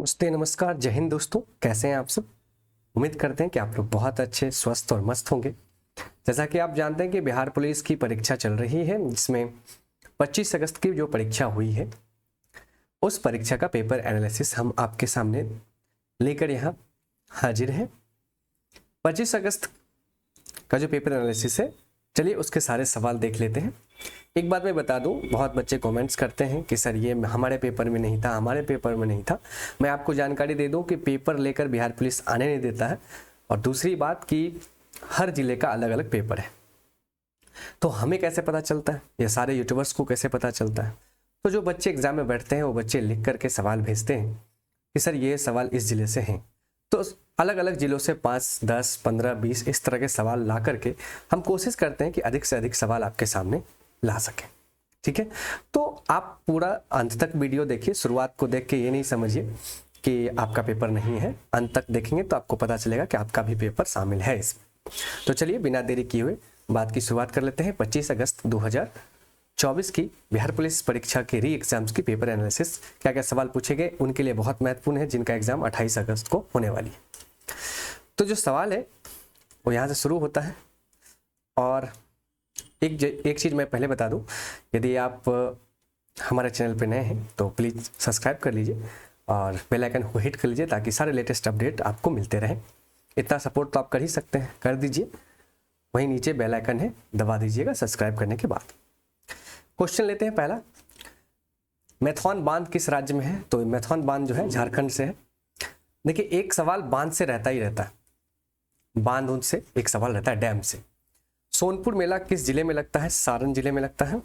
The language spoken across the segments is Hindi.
नमस्ते, नमस्कार, जय हिंद दोस्तों। कैसे हैं आप सब? उम्मीद करते हैं कि आप लोग बहुत अच्छे, स्वस्थ और मस्त होंगे। जैसा कि आप जानते हैं कि बिहार पुलिस की परीक्षा चल रही है, जिसमें 25 अगस्त की जो परीक्षा हुई है, उस परीक्षा का पेपर एनालिसिस हम आपके सामने लेकर यहाँ हाजिर हैं। 25 अगस्त का जो पेपर एनालिसिस है, चलिए उसके सारे सवाल देख लेते हैं। एक बात मैं बता दूं, बहुत बच्चे कमेंट्स करते हैं कि सर ये हमारे पेपर में नहीं था, हमारे पेपर में नहीं था। मैं आपको जानकारी दे दूं कि पेपर लेकर बिहार पुलिस आने नहीं देता है। और दूसरी बात कि हर जिले का अलग अलग पेपर है, तो हमें कैसे पता चलता है, ये सारे यूट्यूबर्स को कैसे पता चलता है? तो जो बच्चे एग्जाम में बैठते हैं वो बच्चे लिख करके सवाल भेजते हैं कि सर ये सवाल इस जिले से हैं। तो अलग अलग जिलों से 5, 10, 15, 20 इस तरह के सवाल ला करके हम कोशिश करते हैं कि अधिक से अधिक सवाल आपके सामने ला सकें। ठीक है, तो आप पूरा अंत तक वीडियो देखिए। शुरुआत को देख के ये नहीं समझिए कि आपका पेपर नहीं है, अंत तक देखेंगे तो आपको पता चलेगा कि आपका भी पेपर शामिल है इसमें। तो चलिए बिना देरी किए हुए बात की शुरुआत कर लेते हैं। 25 अगस्त 2024 की बिहार पुलिस परीक्षा के री एग्जाम्स की पेपर एनालिसिस, क्या क्या सवाल पूछे गए उनके लिए बहुत महत्वपूर्ण है, जिनका एग्जाम 28 अगस्त को होने वाली है। तो जो सवाल है वो यहाँ से शुरू होता है। और एक चीज़ मैं पहले बता दूं, यदि आप हमारे चैनल पर नए हैं तो प्लीज़ सब्सक्राइब कर लीजिए और बेल आइकन को हिट कर लीजिए ताकि सारे लेटेस्ट अपडेट आपको मिलते रहें। इतना सपोर्ट तो आप कर ही सकते हैं, कर दीजिए। वहीं नीचे बेल आइकन है, दबा दीजिएगा सब्सक्राइब करने के बाद। क्वेश्चन लेते हैं पहला, मैथौन बांध किस राज्य में है? तो मैथौन बांध जो है झारखंड से है। देखिए, एक सवाल बांध से रहता ही रहता है, बांध से एक सवाल रहता है, डैम से। सोनपुर मेला किस जिले में लगता है? सारण जिले में लगता है।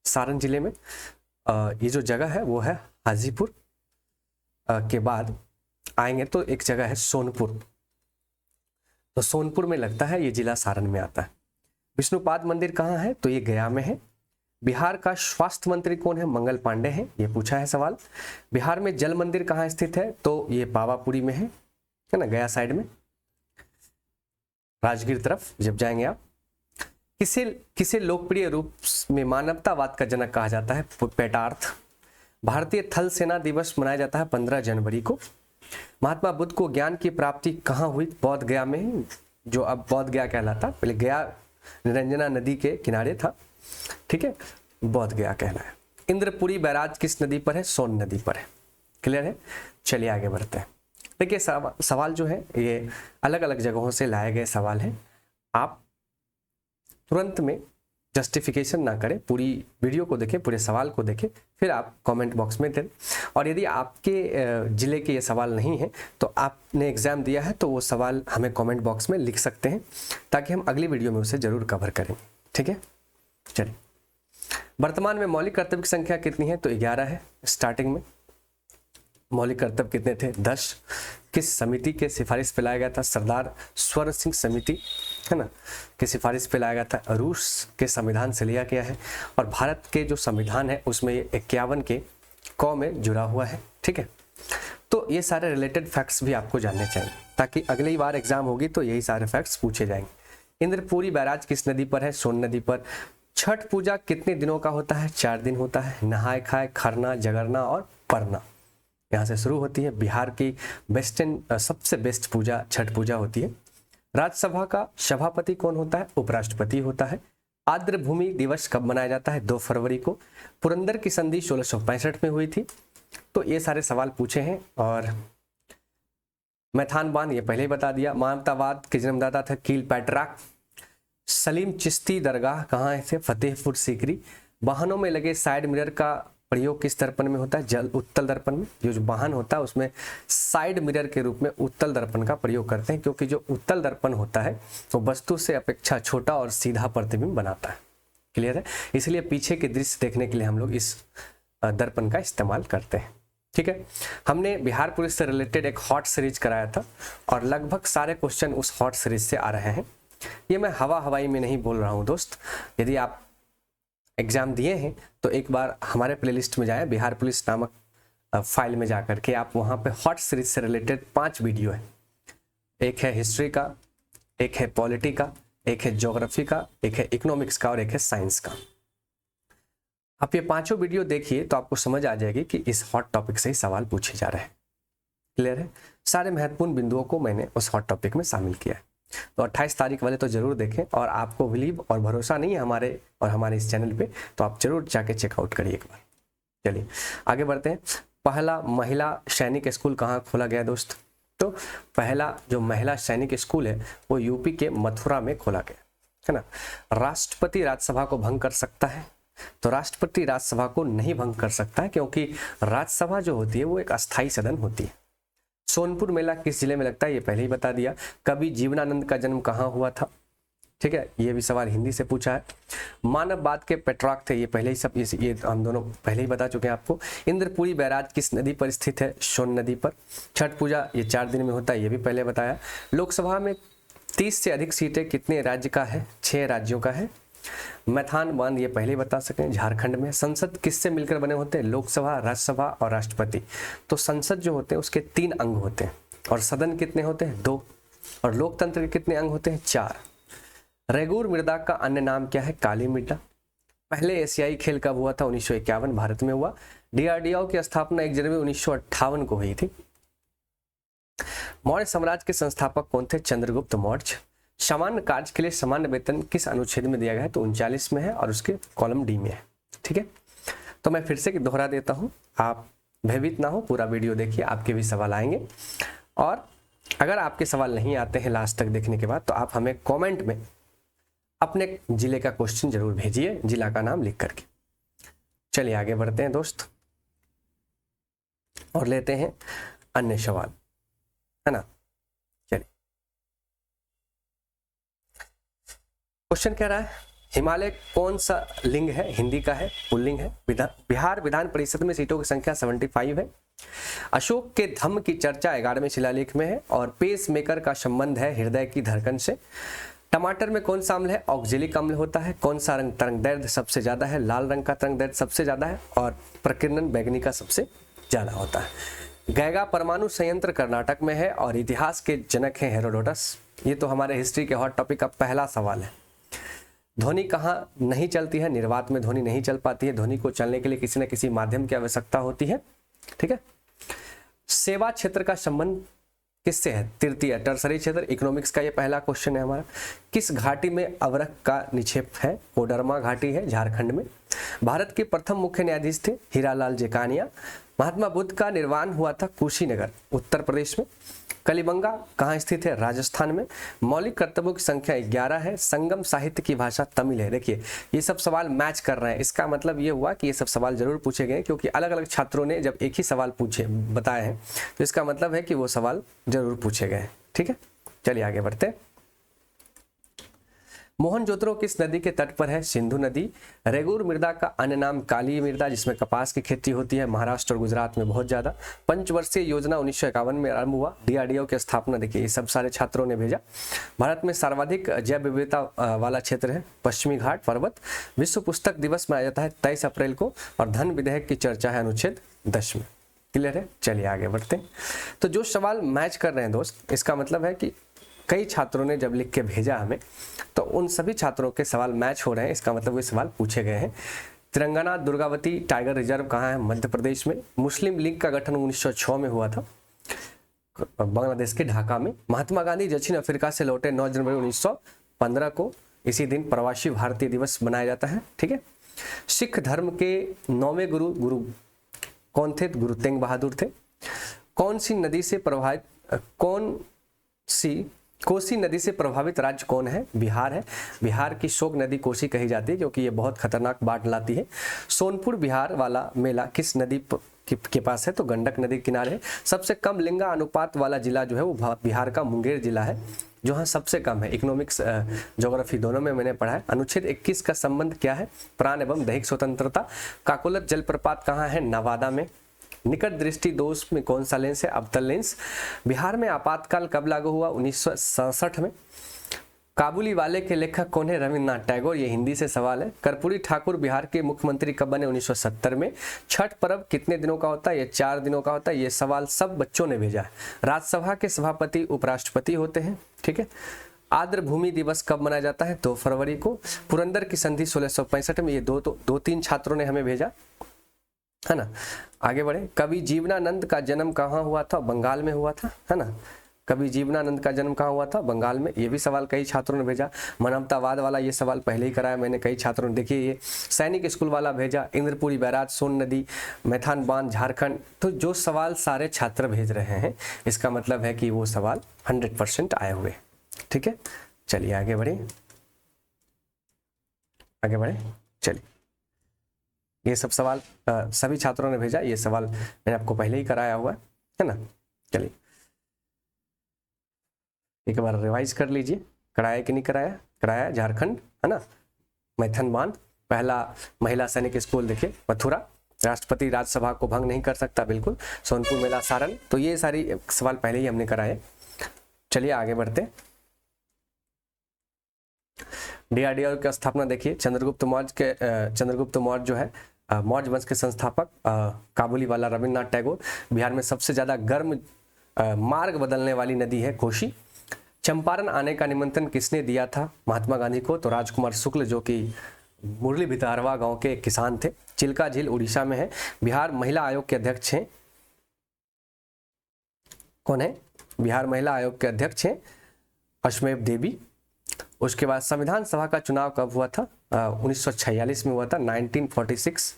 सारण जिले में ये जो जगह है वो है हाजीपुर के बाद आएंगे तो एक जगह है सोनपुर, तो सोनपुर में लगता है, ये जिला सारण में आता है। विष्णुपाद मंदिर कहाँ है? तो ये गया में है। बिहार का स्वास्थ्य मंत्री कौन है? मंगल पांडे हैं, ये पूछा है सवाल। बिहार में जल मंदिर कहाँ स्थित है? तो ये पावापुरी में है ना, गया साइड में, राजगीर तरफ जब जाएंगे आप। किसे लोकप्रिय रूप में मानवतावाद का जनक कहा जाता है? पेटार्थ। भारतीय थल सेना दिवस मनाया जाता है 15 जनवरी को। महात्मा बुद्ध को ज्ञान की प्राप्ति कहाँ हुई? बोध गया में, जो अब बोध गया कहलाता, पहले गया निरंजना नदी के किनारे था। ठीक है, बोध गया कहलाया। इंद्रपुरी बैराज किस नदी पर है? सोन नदी पर है। क्लियर है? चलिए आगे बढ़ते हैं। देखिए, सवाल जो है ये अलग अलग जगहों से लाए गए सवाल हैं। आप तुरंत में जस्टिफिकेशन ना करें, पूरी वीडियो को देखें, पूरे सवाल को देखें, फिर आप कमेंट बॉक्स में दें। और यदि आपके ज़िले के ये सवाल नहीं है तो आपने एग्ज़ाम दिया है तो वो सवाल हमें कमेंट बॉक्स में लिख सकते हैं, ताकि हम अगली वीडियो में उसे ज़रूर कवर करें। ठीक है, चलिए। वर्तमान में मौलिक कर्तव्य की संख्या कितनी है? तो 11 है। स्टार्टिंग में मौलिक कर्तव्य कितने थे? 10। किस समिति के सिफारिश पे लाया गया था? सरदार स्वर्ण सिंह समिति, है ना, की सिफारिश पे लाया गया था। रूस के संविधान से लिया गया है। और भारत के जो संविधान है उसमें 51 के क में जुड़ा हुआ है। ठीक है, तो ये सारे रिलेटेड फैक्ट्स भी आपको जानने चाहिए, ताकि अगली बार एग्जाम होगी तो यही सारे फैक्ट्स पूछे जाएंगे। इंद्रपुरी बैराज किस नदी पर है? सोन नदी पर। छठ पूजा कितने दिनों का होता है? 4 दिन होता है। नहाय खाए, खरना, जगरना और परना यहाँ से शुरू होती है। बिहार की सबसे बेस्ट पूजा छठ पूजा होती है। राज्यसभा का सभापति कौन होता है? उपराष्ट्रपति होता है। आर्द्र भूमि दिवस कब मनाया जाता है? 2 फरवरी को। पुरंदर की संधि 1665 में हुई थी। तो ये सारे सवाल पूछे हैं। और मैथान बांध ये पहले ही बता दिया। मानवतावाद के जन्मदाता थे क्लीओपेट्रा। सलीम चिश्ती दरगाह कहाँ है? फतेहपुर सीकरी। वाहनों में लगे साइड मिरर का प्रयोग किस दर्पण में होता है? उत्तल दर्पण में। जो वाहन होता है उसमें साइड मिरर के रूप में उत्तल दर्पण का प्रयोग करते हैं, क्योंकि जो उत्तल दर्पण होता है वो वस्तु से अपेक्षा छोटा और सीधा प्रतिबिंब बनाता है। क्लियर है? इसलिए पीछे के दृश्य देखने के लिए हम लोग इस दर्पण का इस्तेमाल करते हैं। ठीक है, हमने बिहार पुलिस से रिलेटेड एक हॉट सीरीज कराया था और लगभग सारे क्वेश्चन उस हॉट सीरीज से आ रहे हैं। ये मैं हवाई में नहीं बोल रहा हूँ दोस्त। यदि आप एग्जाम दिए हैं तो एक बार हमारे प्लेलिस्ट में जाएं, बिहार पुलिस नामक फाइल में जाकर के आप वहाँ पे हॉट सीरीज से रिलेटेड 5 वीडियो है। एक है हिस्ट्री का, एक है पॉलिटी का, एक है ज्योग्राफी का, एक है इकोनॉमिक्स का और एक है साइंस का। आप ये 5 वीडियो देखिए तो आपको समझ आ जाएगी कि इस हॉट टॉपिक से ही सवाल पूछे जा रहे हैं। क्लियर है? सारे महत्वपूर्ण बिंदुओं को मैंने उस हॉट टॉपिक में शामिल किया है। तो 28 तारीख वाले तो जरूर देखें, और आपको बिलीव और भरोसा नहीं है हमारे और हमारे इस चैनल पे, तो आप जरूर जाके चेकआउट करिए एक बार। चलिए आगे बढ़ते हैं। पहला महिला सैनिक स्कूल कहाँ खोला गया दोस्त? तो पहला जो महिला सैनिक स्कूल है वो यूपी के मथुरा में खोला गया है ना। राष्ट्रपति राज्यसभा को भंग कर सकता है? तो राष्ट्रपति राज्यसभा को नहीं भंग कर सकता है, क्योंकि राज्यसभा जो होती है वो एक अस्थायी सदन होती है। सोनपुर मेला किस जिले में लगता है? ये पहले ही बता दिया। कवि जीवनानंद का जन्म कहाँ हुआ था? ठीक है, ये भी सवाल हिंदी से पूछा है। मानववाद के पेट्रार्क थे, ये पहले ही सब ये हम दोनों पहले ही बता चुके हैं आपको। इंद्रपुरी बैराज किस नदी पर स्थित है? सोन नदी पर। छठ पूजा ये 4 दिन में होता है, ये भी पहले बताया। लोकसभा में 30 से अधिक सीटें कितने राज्य का है? 6 राज्यों का है। मैथान बांध ये पहले ही बता सकें, झारखंड में। संसद किससे मिलकर बने होते हैं? लोकसभा, राज्यसभा और राष्ट्रपति। तो संसद जो होते हैं उसके 3 अंग होते हैं, और सदन कितने होते हैं? 2। और लोकतंत्र के कितने अंग होते हैं? 4। रेगुर मृदा का अन्य नाम क्या है? काली मृदा। पहले एशियाई खेल कब हुआ था? 1951 भारत में हुआ। डीआरडीओ की स्थापना 1 जनवरी 1958 को हुई थी। मौर्य साम्राज्य के संस्थापक कौन थे? चंद्रगुप्त मौर्य। सामान्य कार्य के लिए सामान्य वेतन किस अनुच्छेद में दिया गया है? तो 39 में है, और उसके कॉलम डी में है। ठीक है, तो मैं फिर से दोहरा देता हूं, आप भयभीत ना हो, पूरा वीडियो देखिए, आपके भी सवाल आएंगे। और अगर आपके सवाल नहीं आते हैं लास्ट तक देखने के बाद, तो आप हमें कमेंट में अपने जिले का क्वेश्चन जरूर भेजिए, जिला का नाम लिख करके। चलिए आगे बढ़ते हैं दोस्त, और लेते हैं अन्य सवाल, है ना। चलिए, क्वेश्चन कह रहा है, हिमालय कौन सा लिंग है? हिंदी का है, पुल्लिंग है। बिहार विधान परिषद में सीटों की संख्या 75 है। अशोक के धम्म की चर्चा 11वें शिलालेख में है, और पेस मेकर का संबंध है हृदय की धड़कन से। टमाटर में कौन सा अम्ल है? ऑक्जेलिक अम्ल होता है। कौन सा रंग तरंग दैर्ध्य सबसे ज्यादा है? लाल रंग का तरंग दैर्ध्य सबसे ज्यादा है, और प्रकीर्णन बैगनी का सबसे ज्यादा होता है। गैगा परमाणु संयंत्र कर्नाटक में है, और इतिहास के जनक हैं हेरोडोटस। ये तो हमारे हिस्ट्री के हॉट टॉपिक का पहला सवाल है। ध्वनि कहाँ नहीं चलती है? निर्वात में ध्वनि नहीं चल पाती है। ध्वनि को चलने के लिए किसी न किसी माध्यम की आवश्यकता होती है। ठीक है, सेवा क्षेत्र का संबंध किससे है? तृतीय टर्सरी क्षेत्र, इकोनॉमिक्स का ये पहला क्वेश्चन है हमारा। किस घाटी में अवरक का निक्षेप है? कोडरमा घाटी है, झारखंड में। भारत के प्रथम मुख्य न्यायाधीश थे हीरालाल जेकानिया। महात्मा बुद्ध का निर्वाण हुआ था कुशीनगर, उत्तर प्रदेश में। कलिबंगा कहाँ स्थित है? राजस्थान में। मौलिक कर्तव्यों की संख्या 11 है। संगम साहित्य की भाषा तमिल है। देखिए ये सब सवाल मैच कर रहे हैं, इसका मतलब ये हुआ कि ये सब सवाल जरूर पूछे गए, क्योंकि अलग अलग छात्रों ने जब एक ही सवाल पूछे बताए हैं, तो इसका मतलब है कि वो सवाल जरूर पूछे गए। ठीक है, चलिए आगे बढ़ते हैं। मोहनजोदड़ो किस नदी के तट पर है? सिंधु नदी। रेगुर मृदा का अन्य नाम काली मृदा, जिसमें कपास की खेती होती है, महाराष्ट्र और गुजरात में बहुत ज्यादा। पंचवर्षीय योजना 1951 में आरंभ हुआ। डीआरडीओ की स्थापना, देखिए ये सब सारे छात्रों ने भेजा। भारत में सर्वाधिक जैव विविधता वाला क्षेत्र है पश्चिमी घाट पर्वत। विश्व पुस्तक दिवस मनाया जाता है 23 अप्रैल को, और धन विधेयक की चर्चा है अनुच्छेद 10 में। क्लियर है, चलिए आगे बढ़ते हैं। तो जो सवाल मैच कर रहे हैं दोस्त, इसका मतलब है कि कई छात्रों ने जब लिख के भेजा हमें, तो उन सभी छात्रों के सवाल मैच हो रहे हैं, इसका मतलब वे सवाल पूछे गए हैं। तेलंगाना दुर्गावती टाइगर रिजर्व कहाँ है? मध्य प्रदेश में। मुस्लिम लीग का गठन 1906 में हुआ था, बांग्लादेश के ढाका में। महात्मा गांधी दक्षिण अफ्रीका से लौटे 9 जनवरी 1915 को, इसी दिन प्रवासी भारतीय दिवस मनाया जाता है। ठीक है, सिख धर्म के 9वें गुरु कौन थे? गुरु तेग बहादुर थे। कोसी नदी से प्रभावित राज्य कौन है? बिहार है। बिहार की शोक नदी कोसी कही जाती है, क्योंकि ये बहुत खतरनाक बाढ़ लाती है। सोनपुर बिहार वाला मेला किस नदी के पास है? तो गंडक नदी के किनारे है। सबसे कम लिंगा अनुपात वाला जिला जो है वो बिहार का मुंगेर जिला है, जो हाँ सबसे कम है। इकोनॉमिक्स ज्योग्राफी दोनों में मैंने पढ़ा है। अनुच्छेद 21 का संबंध क्या है? प्राण एवं दैहिक स्वतंत्रता। काकोलत जलप्रपात कहाँ है? नवादा में। निकट दृष्टि दोष में कौन सा लेंस है? अवतल लेंस। बिहार में आपातकाल कब लागू हुआ? 1967 में। काबुली वाले के लेखक कौन है? रविन्द्रनाथ टैगोर। ये हिंदी से सवाल है। कर्पूरी ठाकुर बिहार के मुख्यमंत्री कब बने? 1970 में। छठ पर्व कितने दिनों का होता है? ये 4 दिनों का होता है। ये सवाल सब बच्चों ने भेजा है। राज्यसभा के सभापति उपराष्ट्रपति होते हैं। ठीक है, आर्द्र भूमि दिवस कब मनाया जाता है? 2 फरवरी को। पुरंदर की संधि 1665 में, ये दो तीन छात्रों ने हमें भेजा। है ना। आगे बढ़े, कवि जीवनानंद का जन्म कहाँ हुआ था? बंगाल में हुआ था, है ना। कवि जीवनानंद का जन्म कहाँ हुआ था? बंगाल में। ये भी सवाल कई छात्रों ने भेजा। मानवतावाद वाला ये सवाल पहले ही कराया मैंने, कई छात्रों ने। देखिए ये सैनिक स्कूल वाला भेजा, इंद्रपुरी बैराज, सोन नदी, मैथान बांध, झारखंड। तो जो सवाल सारे छात्र भेज रहे हैं, इसका मतलब है कि वो सवाल 100% आए हुए। ठीक है, चलिए आगे बढ़े, आगे बढ़े। चलिए, ये सब सवाल सभी छात्रों ने भेजा, ये सवाल मैंने आपको पहले ही कराया हुआ है ना। चलिए एक बार रिवाइज कर लीजिए, कराया कि नहीं कराया? कराया, झारखंड, है ना। मैथन बांध, पहला महिला सैनिक स्कूल देखिए मथुरा, राष्ट्रपति राज्यसभा को भंग नहीं कर सकता, बिल्कुल। सोनपुर मेला सारण। तो ये सारी सवाल पहले ही हमने कराए। चलिए आगे बढ़ते। डीआरडीओ की स्थापना देखिए, चंद्रगुप्त मौर्य जो है मौर्य वंश के संस्थापक, काबुली वाला रविन्द्रनाथ टैगोर। बिहार में सबसे ज्यादा गर्म मार्ग बदलने वाली नदी है कोसी। चंपारण आने का निमंत्रण किसने दिया था महात्मा गांधी को? तो राजकुमार शुक्ल, जो कि मुरली भितारवा गांव के किसान थे। चिल्का झील उड़ीसा में है। बिहार महिला आयोग के अध्यक्ष हैं, कौन है? बिहार महिला आयोग के अध्यक्ष हैं अश्वमेव देवी। उसके बाद संविधान सभा का चुनाव कब हुआ था? 1946 में हुआ था, 1946,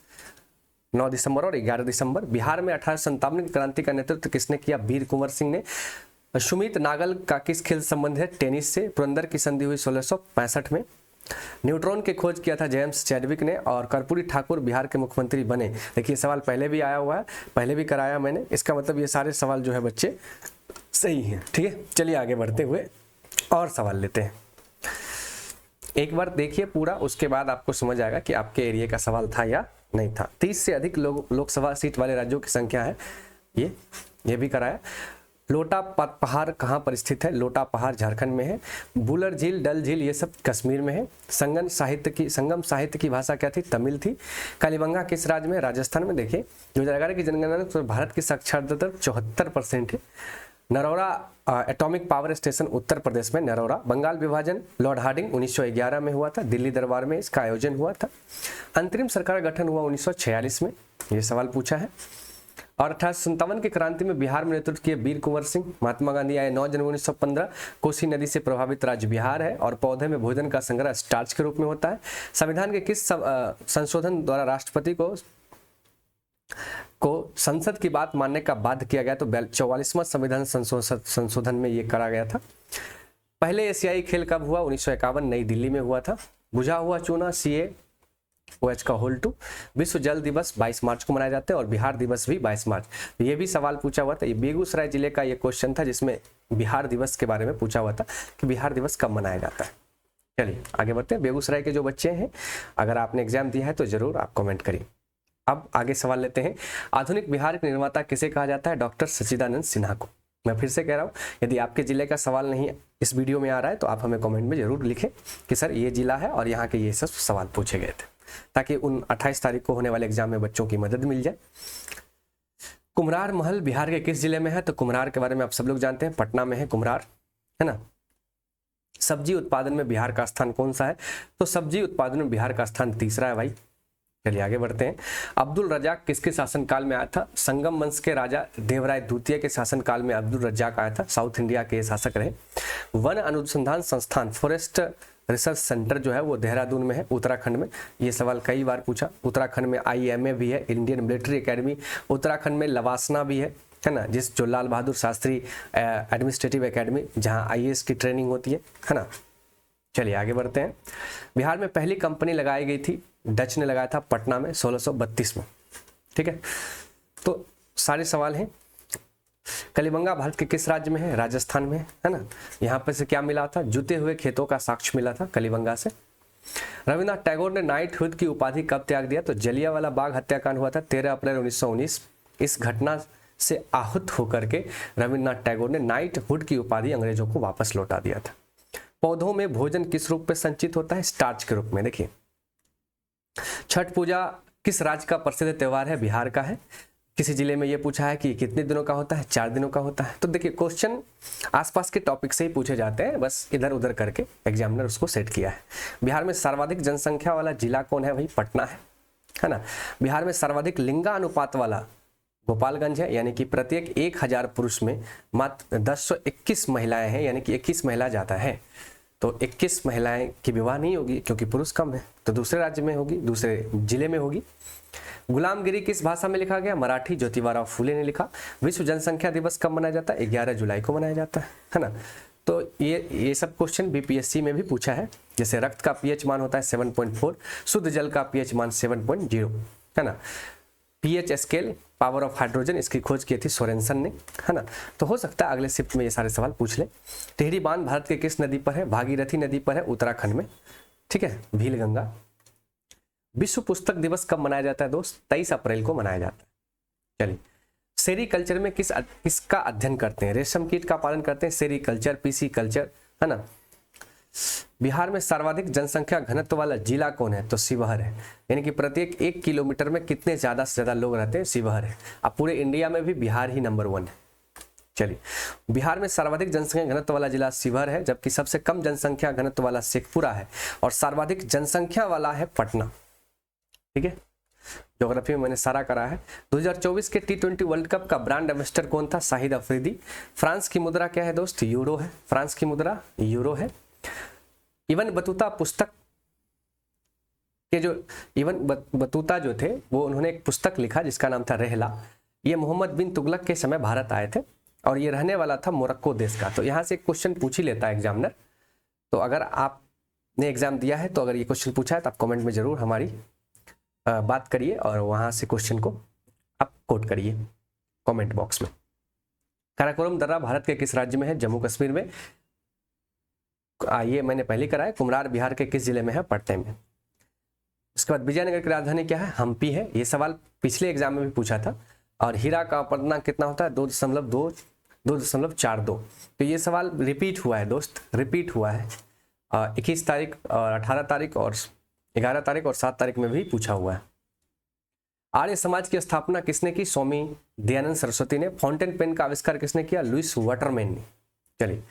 9 दिसंबर और 11 दिसंबर। बिहार में 1857 की क्रांति का नेतृत्व किसने किया? वीर कुंवर सिंह ने। सुमित नागल का किस खेल संबंध है? टेनिस से। पुरंदर की संधि हुई 1665 में। न्यूट्रॉन की खोज किया था जेम्स चैडविक ने। और कर्पूरी ठाकुर बिहार के मुख्यमंत्री बने। देखिए सवाल पहले भी आया हुआ है, पहले भी कराया मैंने, इसका मतलब ये सारे सवाल जो है बच्चे सही हैं। ठीक है, चलिए आगे बढ़ते हुए और सवाल लेते हैं। एक बार देखिए पूरा, उसके बाद आपको समझ आएगा कि आपके एरिया का सवाल था या नहीं था। 30 से अधिक लोकसभा सीट वाले राज्यों की संख्या है, ये भी कराया। लोटा पहाड़ कहाँ पर स्थित है? लोटा पहाड़ झारखंड में है। बुलर झील, डल झील, ये सब कश्मीर में है। संगम साहित्य की भाषा क्या थी? तमिल थी। कालीबंगा किस राज्य में? राजस्थान में। देखिए 2011 की जनगणना तो भारत की साक्षरता दर 74% है। Narora atomic power station Uttar Pradesh में, नरौरा। बंगाल विभाजन लॉर्ड हार्डिंग 1911 में हुआ था, दिल्ली दरबार में इसका आयोजन हुआ था। अंतरिम सरकार गठन हुआ 1946 में, ये सवाल पूछा है। और 1857 की क्रांति में बिहार में नेतृत्व किए वीर कुंवर सिंह। महात्मा गांधी आए 9 जनवरी 1915। कोसी नदी से प्रभावित राज्य बिहार है। और पौधे में भोजन का संग्रह स्टार्च के रूप में होता है। संविधान के किस संशोधन द्वारा राष्ट्रपति को संसद की बात मानने का बाध्य किया गया? तो 44वां संविधान संशोधन में ये करा गया था। पहले एशियाई खेल कब हुआ? 1951, नई दिल्ली में हुआ था। बुझा हुआ चूना CaOH का होल 2। विश्व जल दिवस 22 मार्च को मनाया जाता है और बिहार दिवस भी 22 मार्च। ये भी सवाल पूछा हुआ था। ये बेगूसराय जिले का ये क्वेश्चन था जिसमें बिहार दिवस के बारे में पूछा हुआ था कि बिहार दिवस कब मनाया जाता है। चलिए आगे बढ़ते हैं। बेगूसराय के जो बच्चे हैं, अगर आपने एग्जाम दिया है तो जरूर आप कमेंट करिए। अब आगे सवाल लेते हैं। आधुनिक बिहार के निर्माता किसे कहा जाता है? डॉक्टर सच्चिदानंद सिन्हा को। मैं फिर से कह रहा हूँ, यदि आपके जिले का सवाल नहीं इस वीडियो में आ रहा है तो आप हमें कमेंट में जरूर लिखें कि सर ये जिला है और यहाँ के ये सब सवाल पूछे गए थे, ताकि उन 28 तारीख को होने वाले एग्जाम में बच्चों की मदद मिल जाए। कुम्हरार महल बिहार के किस जिले में है? तो कुम्हरार के बारे में आप सब लोग जानते हैं, पटना में है कुम्हरार, है ना। सब्जी उत्पादन में बिहार का स्थान कौन सा है? तो सब्जी उत्पादन में बिहार का स्थान तीसरा है भाई। चलिए आगे बढ़ते हैं। अब्दुल रजाक किसके शासनकाल में आया था? संगम वंश के राजा देवराय द्वितीय के शासनकाल में अब्दुल रजाक आया था। साउथ इंडिया के शासक रहे। वन अनुसंधान संस्थान फॉरेस्ट रिसर्च सेंटर जो है वो देहरादून में है, उत्तराखंड में। ये सवाल कई बार पूछा। उत्तराखंड में IMA भी है, इंडियन मिलिट्री एकेडमी। उत्तराखंड में लवासना भी है ना, जो लाल बहादुर शास्त्री एडमिनिस्ट्रेटिव एकेडमी, जहाँ IAS की ट्रेनिंग होती है ना। चलिए आगे बढ़ते हैं। बिहार में पहली कंपनी लगाई गई थी, डच ने लगाया था पटना में 1632 में। ठीक है, तो सारे सवाल हैं। कलिबंगा भारत के किस राज्य में है? राजस्थान में, है ना। यहाँ पे से क्या मिला था? जुते हुए खेतों का साक्ष्य मिला था कलिबंगा से। रविन्द्रनाथ टैगोर ने नाइटहुड की उपाधि कब त्याग दिया? तो जलियांवाला बाग हत्याकांड हुआ था 13 अप्रैल 1919। इस घटना से आहत होकर के रविन्द्रनाथ टैगोर ने नाइटहुड की उपाधि अंग्रेजों को वापस लौटा दिया था। पौधों में भोजन किस रूप में संचित होता है? स्टार्च के रूप में। देखिए छठ पूजा किस राज्य का प्रसिद्ध त्योहार है? बिहार का है। किसी जिले में ये पूछा है कि कितने दिनों का होता है? 4 दिनों का होता है। तो देखिए क्वेश्चन आसपास के टॉपिक से ही पूछे जाते हैं, बस इधर उधर करके एग्जामिनर उसको सेट किया है। बिहार में सर्वाधिक जनसंख्या वाला जिला कौन है? वही पटना है। है ना। बिहार में सर्वाधिक लिंगानुपात वाला गोपालगंज है, यानी कि प्रत्येक 1000 पुरुष में मात्र 1021 महिलाएं हैं, यानी कि 21 महिला ज़्यादा है। तो 21 महिलाएं की विवाह नहीं होगी क्योंकि पुरुष कम है, तो दूसरे राज्य में होगी, दूसरे जिले में होगी। गुलामगिरी किस भाषा में लिखा गया? मराठी। ज्योतिबाराव फूले ने लिखा। विश्व जनसंख्या दिवस कब मनाया जाता है? 11 जुलाई को मनाया जाता है ना। तो ये सब क्वेश्चन बीपीएससी में भी पूछा है। जैसे रक्त का पीएच मान होता है 7.4, शुद्ध जल का पीएच मान 7.0, है ना। PH scale, power of hydrogen, इसकी खोज की थी सोरेनसन ने, है ना। तो हो सकता है अगले शिफ्ट में ये सारे सवाल पूछ ले। टिहरी बांध भारत के किस नदी पर है? भागीरथी नदी पर है, उत्तराखंड में, ठीक है, भील गंगा। विश्व पुस्तक दिवस कब मनाया जाता है दोस्त? 23 अप्रैल को मनाया जाता है। चलिए, सेरीकल्चर में किसका अध्ययन करते हैं? रेशम कीट का पालन करते हैं, सेरीकल्चर, पीसी कल्चर, है ना। बिहार में सर्वाधिक जनसंख्या घनत्व वाला जिला कौन है? तो शिवहर है, यानी कि प्रत्येक 1 किलोमीटर में कितने ज्यादा से ज्यादा लोग रहते हैं? शिवहर है। अब पूरे इंडिया में भी बिहार ही नंबर 1 है। चलिए, बिहार में सर्वाधिक जनसंख्या घनत्व वाला जिला शिवहर है, जबकि सबसे कम जनसंख्या घनत्व वाला शेखपुरा है, और सर्वाधिक जनसंख्या वाला है पटना। ठीक है, ज्योग्राफी में मैंने सारा करा है। 2024 के T20 वर्ल्ड कप का ब्रांड एम्बेसडर कौन था? शाहिद अफरीदी। फ्रांस की मुद्रा क्या है दोस्त? यूरो है। फ्रांस की मुद्रा यूरो है। इवन बतूता पुस्तक के जो इवन बतूता जो थे वो उन्होंने एक पुस्तक लिखा जिसका नाम था रहला। ये मोहम्मद बिन तुगलक के समय भारत आए थे और ये रहने वाला था मोरक्को देश का। तो यहाँ से एक क्वेश्चन पूछ ही लेता है एग्जामिनर। तो अगर आपने एग्जाम दिया है तो अगर ये क्वेश्चन पूछा है तो आप कमेंट में जरूर हमारी बात करिए और वहां से क्वेश्चन को आप कोट करिए कमेंट बॉक्स में। काराकोरम दर्रा भारत के किस राज्य में है? जम्मू कश्मीर में। ये मैंने पहले करा है। कुमरार बिहार के किस जिले में है? पटना में। उसके बाद विजयनगर की राजधानी क्या है? हम्पी है। ये सवाल पिछले एग्जाम में भी पूछा था। और हीरा का अपवर्तनांक कितना होता है? 2.42। तो ये सवाल रिपीट हुआ है दोस्त, रिपीट हुआ है 21 तारीख और 18 तारीख और 11 तारीख और 7 तारीख में भी पूछा हुआ है। आर्य समाज की स्थापना किसने की? स्वामी दयानंद सरस्वती ने। फाउंटेन पेन का आविष्कार किसने किया? लुईस वाटरमैन ने। चलिए,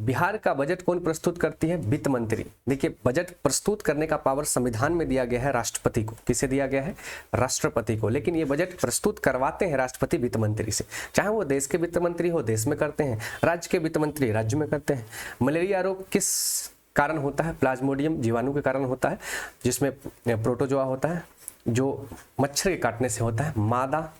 बिहार का बजट कौन प्रस्तुत करती है? वित्त मंत्री। देखिए, बजट प्रस्तुत करने का पावर संविधान में दिया गया है राष्ट्रपति को। किसे दिया गया है? राष्ट्रपति को। लेकिन ये बजट प्रस्तुत करवाते हैं राष्ट्रपति वित्त मंत्री से। चाहे वो देश के वित्त मंत्री हो, देश में करते हैं, राज्य के वित्त मंत्री राज्य में करते हैं। मलेरिया रोग किस कारण होता है? प्लाज्मोडियम जीवाणु के कारण होता है, जिसमें प्रोटोजोआ होता है, जो मच्छर के काटने से होता है। मादा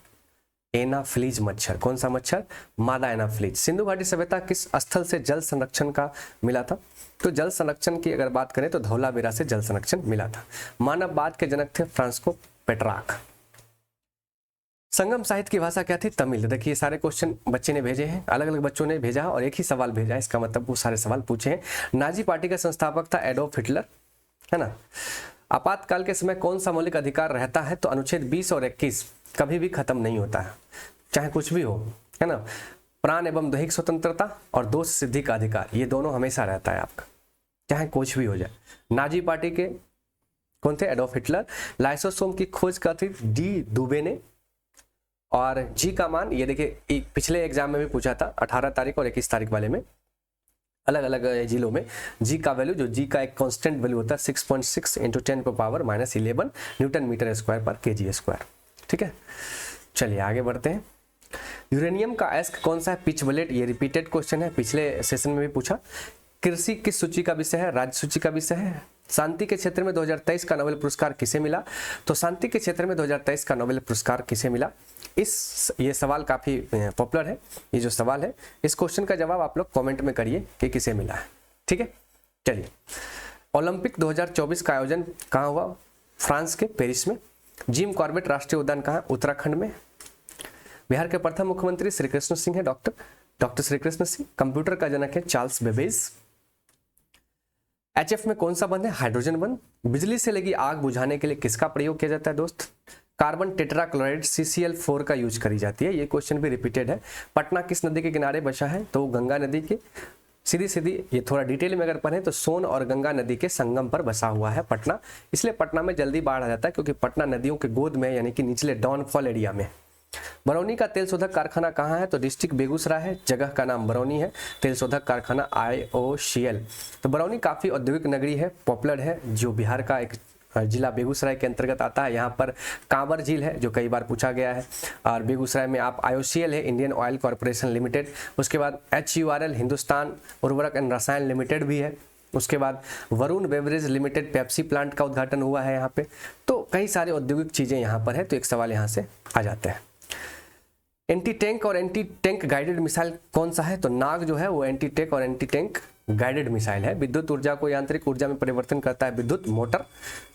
एनाफ्लीज मच्छर। कौन सा मच्छर? मादा एनाफ्लीज। सिंधु घाटी सभ्यता किस स्थल से जल संरक्षण का मिला था? तो जल संरक्षण की अगर बात करें तो धौलावीरा से जल संरक्षण मिला था। मानववाद के जनक थे फ्रांसिस्को पेट्रार्क। संगम साहित्य की भाषा क्या थी? तमिल। देखिए, सारे क्वेश्चन बच्चे ने भेजे हैं, अलग अलग बच्चों ने भेजा और एक ही सवाल भेजा है, इसका मतलब वो सारे सवाल पूछे हैं। नाजी पार्टी का संस्थापक था एडोल्फ हिटलर, है ना। आपातकाल के समय कौन सा मौलिक अधिकार रहता है? तो अनुच्छेद 20 और 21 कभी भी खत्म नहीं होता है, चाहे कुछ भी हो, है ना। प्राण एवं दैहिक स्वतंत्रता और दोष सिद्धि का अधिकार, ये दोनों हमेशा रहता है आपका, चाहे कुछ भी हो जाए। नाजी पार्टी के कौन थे? Adolf Hitler. लाइसोसोम की खोज का थी डी दुबे ने। और जी का मान, ये देखिए पिछले एग्जाम में भी पूछा था 18 तारीख और 21 तारीख वाले में, अलग अलग जिलों में जी का वैल्यू, जो जी का एक कांस्टेंट वैल्यू होता है 6.6 × 10⁻⁻11 न्यूटन मीटर स्क्वायर पर kg स्क्वायर। ठीक है, चलिए आगे बढ़ते हैं। यूरेनियम का अयस्क कौन सा है? पिचवलेट। ये रिपीटेड क्वेश्चन है, पिछले सेशन में भी पूछा। कृषि किस सूची का विषय है? राज्य सूची का विषय है। शांति के क्षेत्र में 2023 का नोबेल पुरस्कार किसे मिला? तो शांति के क्षेत्र में 2023 का नोबेल पुरस्कार किसे मिला? ये सवाल काफी पॉपुलर है। ये जो सवाल है, इस क्वेश्चन का जवाब आप लोग कमेंट में करिए कि किसे मिला है। ठीक है, चलिए। ओलंपिक 2024 का आयोजन कहाँ हुआ? फ्रांस के पेरिस में। जिम कॉर्बेट राष्ट्रीय उद्यान कहाँ? उत्तराखंड में। बिहार के प्रथम मुख्यमंत्री श्री कृष्ण सिंह है, डॉक्टर श्री कृष्ण सिंह। कंप्यूटर का जनक है चार्ल्स बेबेज। HF में कौन सा बंद है? हाइड्रोजन बंद। बिजली से लगी आग बुझाने के लिए किसका प्रयोग किया जाता है दोस्त? कार्बन टेट्राक्लोराइड CCl4 का यूज करी जाती है। ये क्वेश्चन भी रिपीटेड है। पटना किस नदी के किनारे बसा है? तो गंगा नदी के सीधी ये थोड़ा डिटेल में अगर पढ़ें तो सोन और गंगा नदी के संगम पर बसा हुआ है पटना। इसलिए पटना में जल्दी बाढ़ आ जाता है क्योंकि पटना नदियों के गोद में, यानी कि निचले डाउनफॉल एरिया में। बरौनी का तेल शोधक कारखाना कहाँ है? तो डिस्ट्रिक्ट बेगूसराय है, जगह का नाम बरौनी है। तेल शोधक कारखाना IOCL। तो बरौनी काफी औद्योगिक नगरी है, पॉपुलर है, जो बिहार का एक जिला बेगूसराय के अंतर्गत आता है। यहाँ पर कांवर झील है जो कई बार पूछा गया है। और बेगूसराय में आप IOCL है, इंडियन ऑयल कॉरपोरेशन लिमिटेड। उसके बाद HURL हिंदुस्तान उर्वरक एंड रसायन लिमिटेड भी है। उसके बाद Varun beverage limited Pepsi plant का उद्घाटन हुआ है यहाँ पे। तो कई सारे औद्योगिक चीज़ें यहाँ पर है। तो एक सवाल यहाँ से आ जाते हैं, एंटी टैंक और एंटी टैंक गाइडेड मिसाइल कौन सा है? तो नाग जो है वो एंटी टैंक और एंटी टैंक गाइडेड मिसाइल है। विद्युत ऊर्जा को यांत्रिक ऊर्जा में परिवर्तन करता है विद्युत मोटर।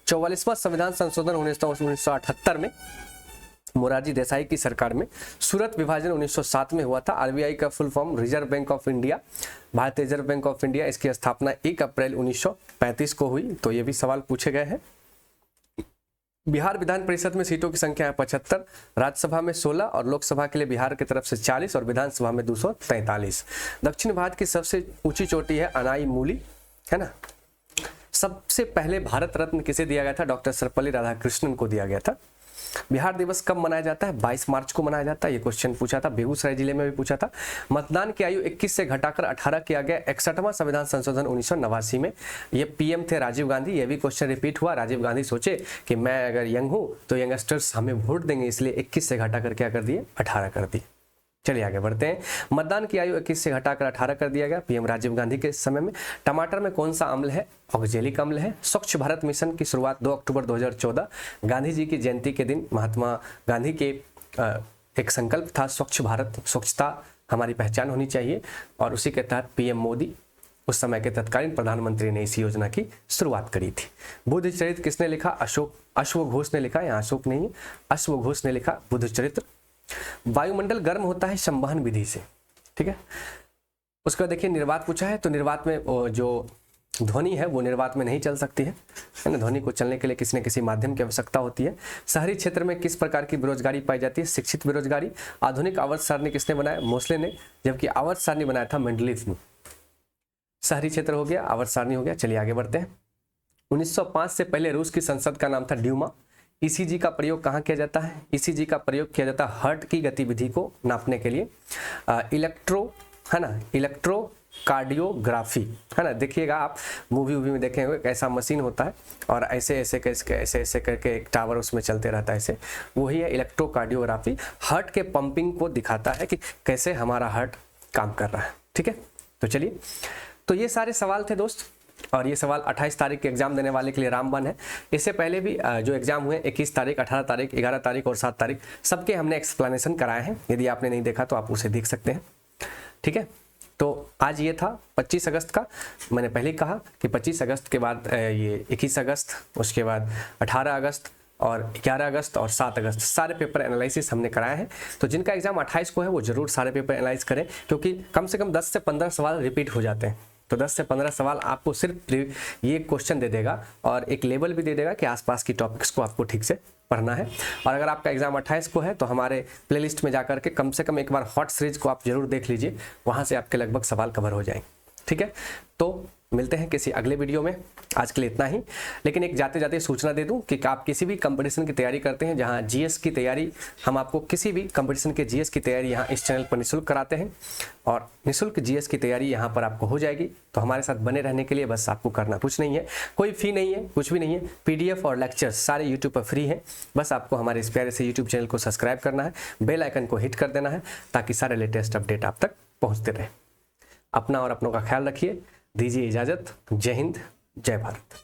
44वां संविधान संशोधन 1978 में मोरारजी देसाई की सरकार में। सूरत विभाजन 1907 में हुआ था। RBI का full form reserve bank of India, भारतीय रिजर्व बैंक ऑफ इंडिया। इसकी स्थापना 1 अप्रैल 1935 को हुई। तो ये भी सवाल पूछे गए हैं। बिहार विधान परिषद में सीटों की संख्या है 75, राज्यसभा में 16 और लोकसभा के लिए बिहार की तरफ से 40 और विधानसभा में 243। दक्षिण भारत की सबसे ऊंची चोटी है अनाई मूली, है ना। सबसे पहले भारत रत्न किसे दिया गया था? डॉक्टर सर्वपल्ली राधाकृष्णन को दिया गया था। बिहार दिवस कब मनाया जाता है? 22 मार्च को मनाया जाता है। ये क्वेश्चन पूछा था, बेगूसराय जिले में भी पूछा था। मतदान की आयु 21 से घटाकर 18 किया गया। 61वां संविधान संशोधन 1989 में। ये PM थे राजीव गांधी। ये भी क्वेश्चन रिपीट हुआ। राजीव गांधी सोचे कि मैं अगर यंग हूं तो यंगस्टर्स हमें वोट देंगे, इसलिए 21 से घटाकर क्या कर दिए? 18 कर दिए। चलिए आगे बढ़ते हैं। मतदान की आयु 21 से घटाकर 18 कर दिया गया PM राजीव गांधी के समय में। टमाटर में कौन सा अम्ल है? ऑक्जेलिक अम्ल है। स्वच्छ भारत मिशन की शुरुआत 2 अक्टूबर 2014 गांधी जी की जयंती के दिन। महात्मा गांधी के एक संकल्प था स्वच्छ भारत, स्वच्छता हमारी पहचान होनी चाहिए, और उसी के तहत PM मोदी उस समय के तत्कालीन प्रधानमंत्री ने इस योजना की शुरुआत करी थी। बुद्ध चरित्र किसने लिखा? अश्वघोष ने लिखा। यहाँ अशोक नहीं है, अश्वघोष ने लिखा बुद्ध चरित्र। वायुमंडल गर्म होता है संवहन विधि से, ठीक है। उसका देखिए निर्वात पूछा है। तो निर्वात में जो ध्वनि है वो निर्वात में नहीं चल सकती है ना। ध्वनि को चलने के लिए किसी न किसी माध्यम की आवश्यकता होती है। शहरी क्षेत्र में किस प्रकार की बेरोजगारी पाई जाती है? शिक्षित बेरोजगारी। आधुनिक आवर्त सारणी किसने बनाया? मोस्ले ने, जबकि आवर्त सारणी बनाया था मेंडलीफ ने। शहरी क्षेत्र हो गया, आवर्त सारणी हो गया। चलिए आगे बढ़ते हैं। 1905 से पहले रूस की संसद का नाम था ड्यूमा। ECG का प्रयोग कहाँ किया जाता है? ECG का प्रयोग किया जाता है हार्ट की गतिविधि को नापने के लिए। इलेक्ट्रो, है ना, इलेक्ट्रोकार्डियोग्राफी, है ना। देखिएगा आप मूवी में देखेंगे ऐसा मशीन होता है और ऐसे ऐसे करके एक टावर उसमें चलते रहता है, ऐसे वही है इलेक्ट्रोकार्डियोग्राफी। हार्ट के पंपिंग को दिखाता है कि कैसे हमारा हार्ट काम कर रहा है, ठीक है। तो चलिए, तो ये सारे सवाल थे दोस्त, और ये सवाल 28 तारीख के एग्जाम देने वाले के लिए रामबाण है। इससे पहले भी जो एग्जाम हुए 21 तारीख, 18 तारीख, 11 तारीख और 7 तारीख, सबके हमने एक्सप्लेनेशन कराए हैं। यदि आपने नहीं देखा तो आप उसे देख सकते हैं, ठीक है। तो आज ये था 25 अगस्त का। मैंने पहले ही कहा कि 25 अगस्त के बाद ये 21 अगस्त, उसके बाद 18 अगस्त और 11 अगस्त और 7 अगस्त सारे पेपर एनालिसिस हमने कराए हैं। तो जिनका एग्जाम 28 को है वो जरूर सारे पेपर एनालाइज करें, क्योंकि कम से कम 10 से 15 सवाल रिपीट हो जाते हैं। तो 10 से 15 सवाल आपको सिर्फ ये क्वेश्चन दे देगा और एक लेवल भी दे देगा कि आसपास की टॉपिक्स को आपको ठीक से पढ़ना है। और अगर आपका एग्जाम 28 को है तो हमारे प्लेलिस्ट में जाकर के कम से कम एक बार हॉट सीरीज को आप जरूर देख लीजिए, वहाँ से आपके लगभग सवाल कवर हो जाएंगे, ठीक है। तो मिलते हैं किसी अगले वीडियो में। आज के लिए इतना ही। लेकिन एक जाते जाते सूचना दे दूं कि आप किसी भी कंपटीशन की तैयारी करते हैं, जहां GS की तैयारी, हम आपको किसी भी कंपटीशन के GS की तैयारी यहां इस चैनल पर निःशुल्क कराते हैं, और निःशुल्क GS की तैयारी यहां पर आपको हो जाएगी। तो हमारे साथ बने रहने के लिए बस आपको करना कुछ नहीं है, कोई फी नहीं है, कुछ भी नहीं है। PDF और लेक्चर्स सारे यूट्यूब पर फ्री हैं। बस आपको हमारे इस प्यारे से यूट्यूब चैनल को सब्सक्राइब करना है, बेल आइकन को हिट कर देना है, ताकि सारे लेटेस्ट अपडेट आप तक पहुँचते रहे। अपना और अपनों का ख्याल रखिए। दीजिए इजाज़त। जय हिंद, जय भारत।